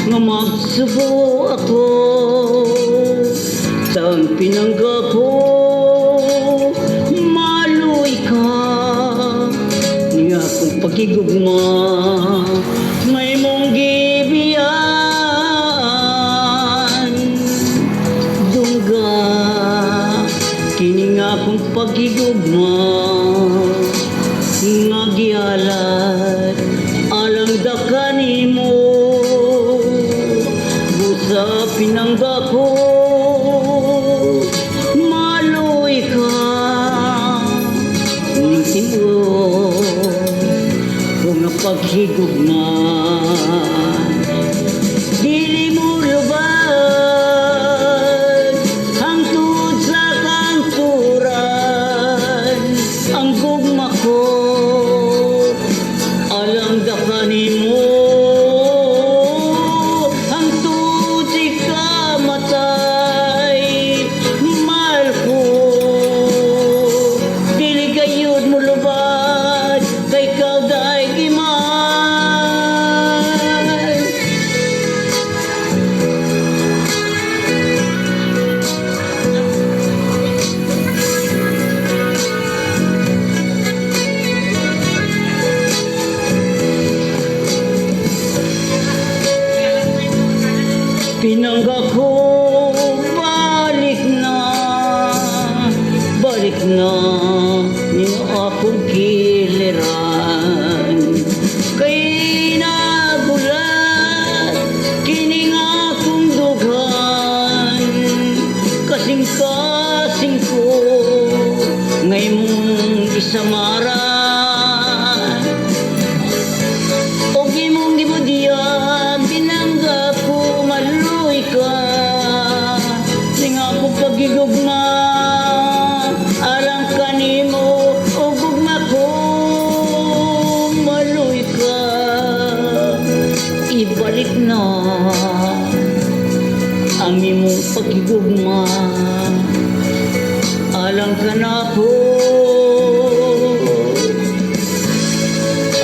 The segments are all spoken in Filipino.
nga magsubo ako sa pinangga ko. Maluy ka niya akong pagigugma, may mong gibiyan dungga kini nga akong pagigugma nga gialat alang da kanimo busa pinangga ko. Maluy ka ning timo kung napaghigugma, dili mo lubad hangtod sa kanturan ang gugma ko alang da kanimo hangtod ikamatay. Mahal ko dili gayud mo lubad kay ikaw daay gimahal. Pinangga ko, balik na nino akong giliran. Kay nagulat kini nga akong dughan, kasing-kasing ko ngay mong isamaran. Og imong gibudyan pinangga ko, maluy ka ning akong pagigugma alang kanimo og gugma ko. Maluy ka ibalik na ang imong pagigugma alang kanako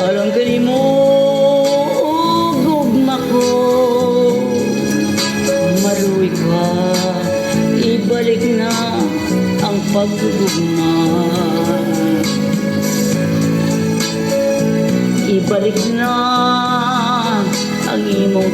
alang kanimo og gugma ko. Maluy ka ibalik na ang pagugma, ibalik na ang imong